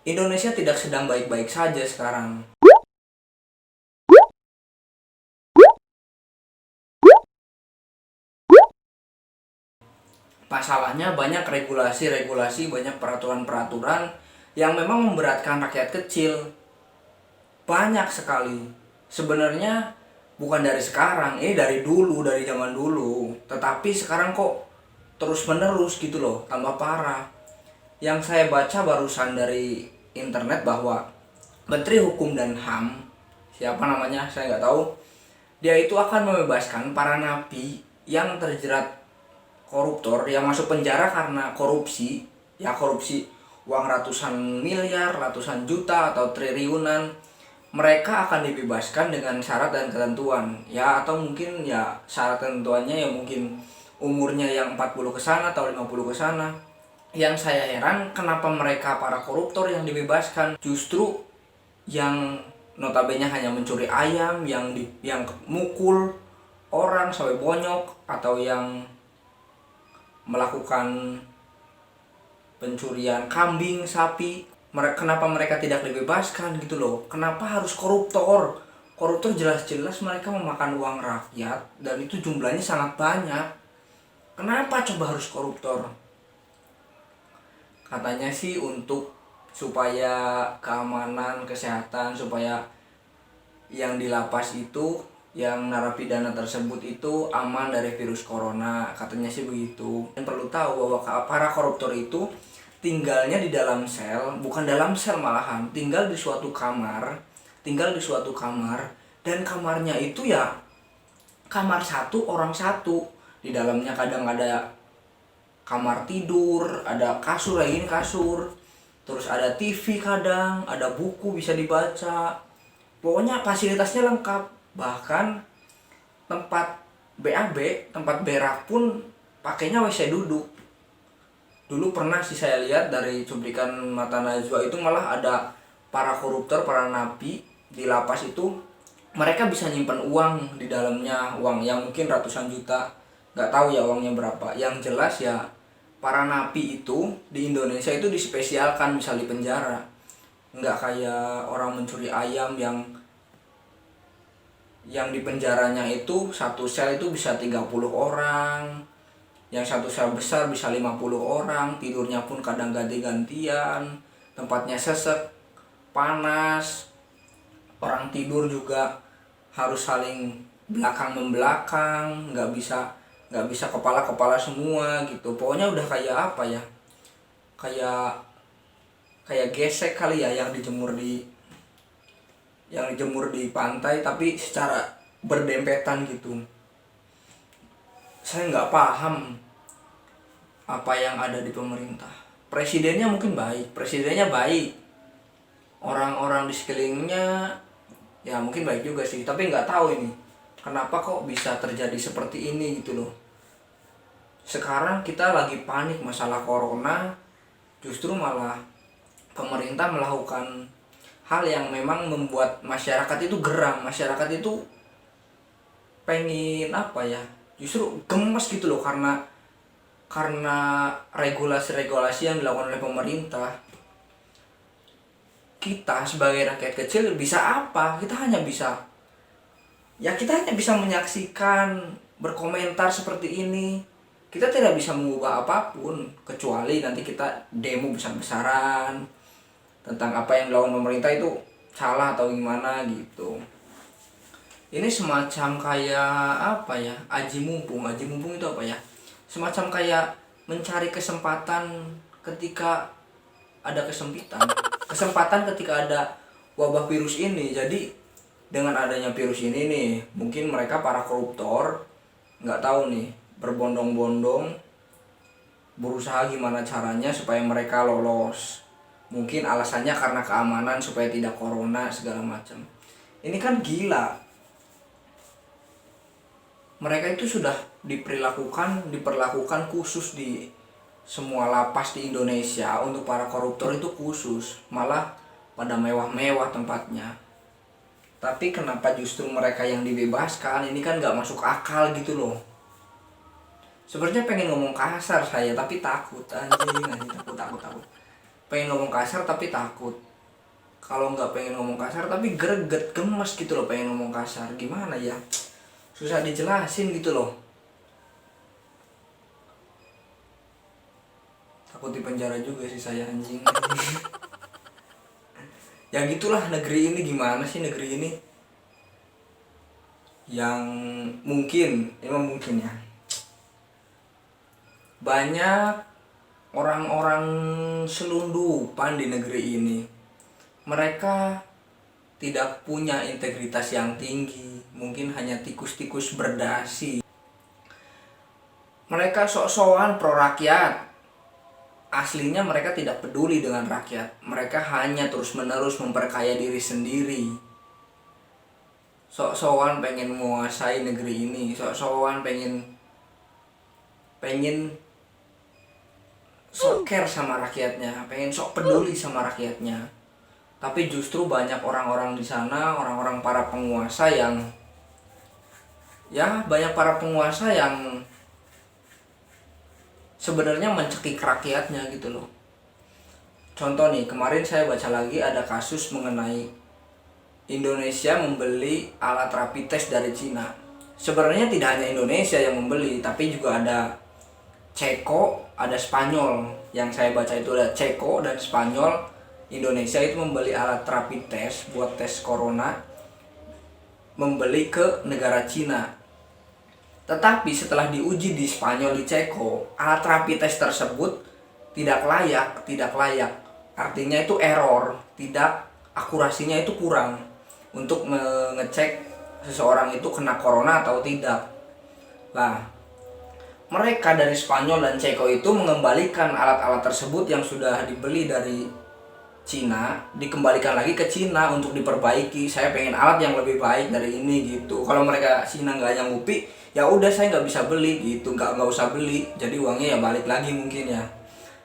Indonesia tidak sedang baik-baik saja sekarang. Masalahnya banyak regulasi-regulasi, banyak peraturan-peraturan yang memang memberatkan rakyat kecil. Banyak sekali. Sebenarnya bukan dari sekarang, ini dari dulu, dari zaman dulu. Tetapi sekarang kok terus menerus gitu loh, tambah parah. Yang saya baca barusan dari internet bahwa Menteri Hukum dan HAM, siapa namanya saya nggak tahu, dia itu akan membebaskan para napi yang terjerat koruptor, yang masuk penjara karena korupsi, ya korupsi uang ratusan miliar, ratusan juta atau triliunan. Mereka akan dibebaskan dengan syarat dan ketentuan, ya, atau mungkin ya syarat ketentuannya ya mungkin umurnya yang 40 ke sana atau 50 ke sana. Yang saya heran kenapa mereka para koruptor yang dibebaskan, justru yang notabene hanya mencuri ayam, yang mukul orang sampai bonyok, atau yang melakukan pencurian kambing, sapi, kenapa mereka tidak dibebaskan gitu loh. Kenapa harus koruptor? Koruptor jelas-jelas mereka memakan uang rakyat dan itu jumlahnya sangat banyak. Kenapa coba harus koruptor? Katanya sih untuk supaya keamanan, kesehatan, supaya yang di lapas itu, yang narapidana tersebut itu aman dari virus corona. Katanya sih begitu. Dan perlu tahu bahwa para koruptor itu tinggalnya di dalam sel, bukan dalam sel malahan, tinggal di suatu kamar, dan kamarnya itu ya kamar satu orang satu. Di dalamnya kadang ada kamar tidur, ada kasur, lagi ini kasur, terus ada TV, kadang ada buku bisa dibaca, pokoknya fasilitasnya lengkap. Bahkan tempat BAB, tempat berak pun pakainya WC duduk. Dulu pernah sih saya lihat dari cuplikan Mata Najwa itu, malah ada para koruptor, para napi di lapas itu, mereka bisa nyimpan uang di dalamnya, uang yang mungkin ratusan juta, nggak tahu ya uangnya berapa. Yang jelas ya para napi itu di Indonesia itu dispesialkan bisa di penjara, nggak kayak orang mencuri ayam yang di penjaranya itu satu sel itu bisa 30 orang, yang satu sel besar bisa 50 orang, tidurnya pun kadang ganti-gantian, tempatnya sesek, panas, orang tidur juga harus saling belakang membelakang, nggak bisa kepala semua gitu. Pokoknya udah kayak apa ya, kayak kayak gesek kali ya, yang dijemur di pantai tapi secara berdempetan gitu. Saya nggak paham apa yang ada di pemerintah. Presidennya baik, orang-orang di sekelilingnya ya mungkin baik juga sih, tapi nggak tahu ini kenapa kok bisa terjadi seperti ini gitu loh. Sekarang kita lagi panik masalah corona, justru malah pemerintah melakukan hal yang memang membuat masyarakat itu geram, masyarakat itu pengen apa ya, justru gemes gitu loh, karena regulasi-regulasi yang dilakukan oleh pemerintah. Kita sebagai rakyat kecil bisa apa? Kita hanya bisa menyaksikan, berkomentar seperti ini. Kita tidak bisa mengubah apapun, kecuali nanti kita demo besar-besaran tentang apa yang dilakukan pemerintah itu salah atau gimana gitu. Ini semacam kayak apa ya, aji mumpung itu apa ya, semacam kayak mencari kesempatan ketika ada wabah virus ini. Jadi dengan adanya virus ini nih, mungkin mereka para koruptor nggak tahu nih, berbondong-bondong berusaha gimana caranya supaya mereka lolos. Mungkin alasannya karena keamanan, supaya tidak corona segala macam. Ini kan gila. Mereka itu sudah diperlakukan khusus di semua lapas di Indonesia. Untuk para koruptor itu khusus, malah pada mewah-mewah tempatnya. Tapi kenapa justru mereka yang dibebaskan? Ini kan nggak masuk akal gitu loh. Sebenarnya pengen ngomong kasar saya, tapi takut, anjing, takut. pengen ngomong kasar tapi takut. Kalau nggak pengen ngomong kasar tapi greget, gemes gitu loh pengen ngomong kasar. Gimana ya, susah dijelasin gitu loh. Takut di penjara juga sih saya, anjing. Ya gitulah, negeri ini gimana sih, negeri ini yang mungkin emang mungkin ya, banyak orang-orang selundupan di negeri ini. Mereka tidak punya integritas yang tinggi, mungkin hanya tikus-tikus berdasi. Mereka sok-sokan pro rakyat, aslinya mereka tidak peduli dengan rakyat. Mereka hanya terus-menerus memperkaya diri sendiri. Sok-sokan pengen menguasai negeri ini, sok-sokan pengen sok care sama rakyatnya, pengen sok peduli sama rakyatnya. Tapi justru banyak orang-orang di sana, orang-orang para penguasa yang sebenarnya mencekik rakyatnya gitu loh. Contoh nih, kemarin saya baca lagi ada kasus mengenai Indonesia membeli alat rapid test dari Cina. Sebenarnya tidak hanya Indonesia yang membeli, tapi juga ada Ceko, ada Spanyol. Yang saya baca itu ada Ceko dan Spanyol. Indonesia itu membeli alat rapid test buat tes corona, membeli ke negara Cina. Tetapi setelah diuji di Spanyol, di Ceko, alat rapid test tersebut tidak layak. Artinya itu error, akurasinya itu kurang untuk mengecek seseorang itu kena corona atau tidak. Nah, mereka dari Spanyol dan Ceko itu mengembalikan alat-alat tersebut yang sudah dibeli dari Cina, dikembalikan lagi ke Cina untuk diperbaiki. Saya pengen alat yang lebih baik dari ini gitu. Kalau mereka Cina nggak nyanggupi, ya udah saya nggak bisa beli gitu, nggak usah beli. Jadi uangnya ya balik lagi mungkin ya.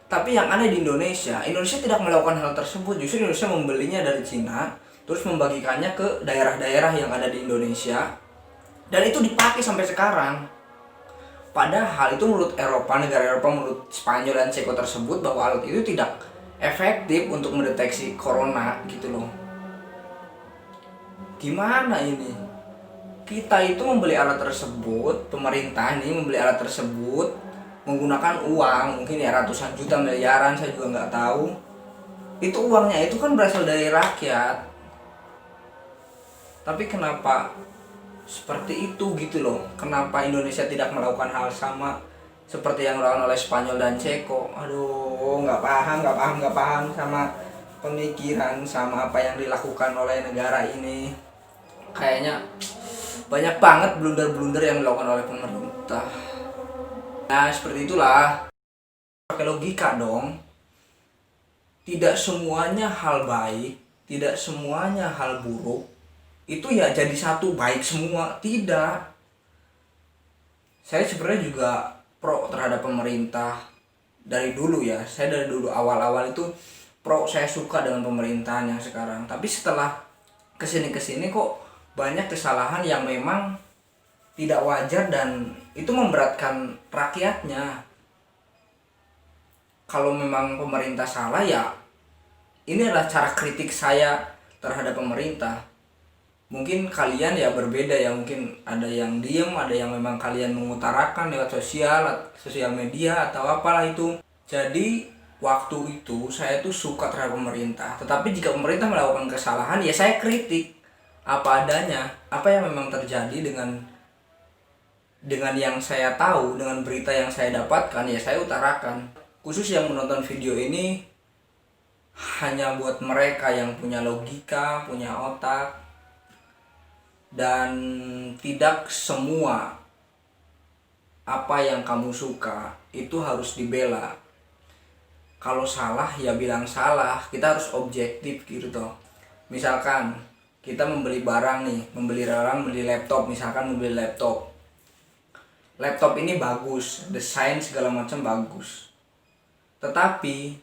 Tapi yang aneh di Indonesia tidak melakukan hal tersebut. Justru Indonesia membelinya dari Cina, terus membagikannya ke daerah-daerah yang ada di Indonesia, dan itu dipakai sampai sekarang. Padahal itu menurut Eropa, negara Eropa, menurut Spanyol dan Ceko tersebut, bahwa alat itu tidak efektif untuk mendeteksi corona gitu loh. Gimana ini? Kita itu membeli alat tersebut, pemerintah ini membeli alat tersebut menggunakan uang, mungkin ya ratusan juta, miliaran, saya juga nggak tahu. Itu uangnya itu kan berasal dari rakyat. Tapi kenapa seperti itu gitu loh? Kenapa Indonesia tidak melakukan hal sama seperti yang dilakukan oleh Spanyol dan Ceko? Aduh, nggak paham sama pemikiran, sama apa yang dilakukan oleh negara ini. Kayaknya banyak banget blunder-blunder yang dilakukan oleh pemerintah. Nah, seperti itulah. Pakai logika dong. Tidak semuanya hal baik, tidak semuanya hal buruk itu ya jadi satu baik semua. Tidak. Saya sebenarnya juga pro terhadap pemerintah dari dulu ya. Saya dari dulu awal-awal itu pro, saya suka dengan pemerintahan yang sekarang. Tapi setelah kesini kok banyak kesalahan yang memang tidak wajar dan itu memberatkan rakyatnya. Kalau memang pemerintah salah, ya ini adalah cara kritik saya terhadap pemerintah. Mungkin kalian ya berbeda ya, mungkin ada yang diem, ada yang memang kalian mengutarakan lewat sosial media atau apalah itu. Jadi waktu itu saya tuh suka terhadap pemerintah, tetapi jika pemerintah melakukan kesalahan ya saya kritik apa adanya, apa yang memang terjadi dengan yang saya tahu, dengan berita yang saya dapatkan ya saya utarakan. Khusus yang menonton video ini hanya buat mereka yang punya logika, punya otak. Dan tidak semua apa yang kamu suka itu harus dibela. Kalau salah ya bilang salah, kita harus objektif gitu toh. Misalkan kita membeli barang nih, membeli laptop, misalkan membeli laptop. Laptop ini bagus, desain segala macam bagus. Tetapi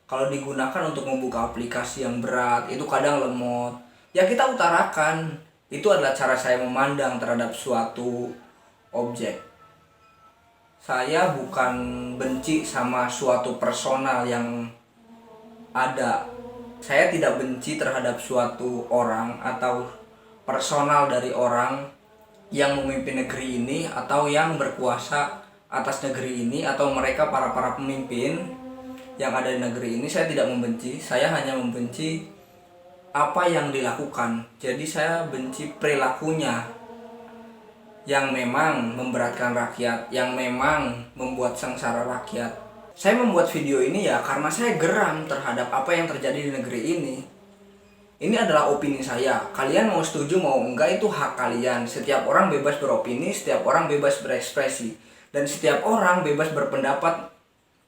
kalau digunakan untuk membuka aplikasi yang berat, itu kadang lemot. Ya kita utarakan. Itu adalah cara saya memandang terhadap suatu objek. Saya bukan benci sama suatu personal yang ada. Saya tidak benci terhadap suatu orang atau personal dari orang yang memimpin negeri ini atau yang berkuasa atas negeri ini atau mereka para pemimpin yang ada di negeri ini. Saya tidak membenci, saya hanya membenci apa yang dilakukan. Jadi saya benci perilakunya yang memang memberatkan rakyat, yang memang membuat sengsara rakyat. Saya membuat video ini ya karena saya geram terhadap apa yang terjadi di negeri ini. Ini adalah opini saya. Kalian mau setuju mau enggak itu hak kalian. Setiap orang bebas beropini, setiap orang bebas berekspresi, dan setiap orang bebas berpendapat,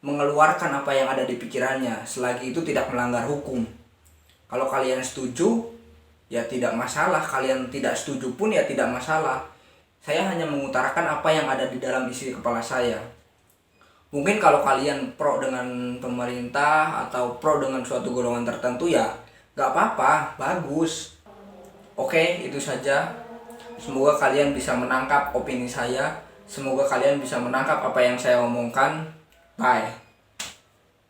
mengeluarkan apa yang ada di pikirannya selagi itu tidak melanggar hukum. Kalau kalian setuju ya tidak masalah, kalian tidak setuju pun ya tidak masalah. Saya hanya mengutarakan apa yang ada di dalam isi kepala saya. Mungkin kalau kalian pro dengan pemerintah atau pro dengan suatu golongan tertentu ya gak apa-apa, bagus. Oke, itu saja. Semoga kalian bisa menangkap opini saya. Semoga kalian bisa menangkap apa yang saya omongkan. Bye.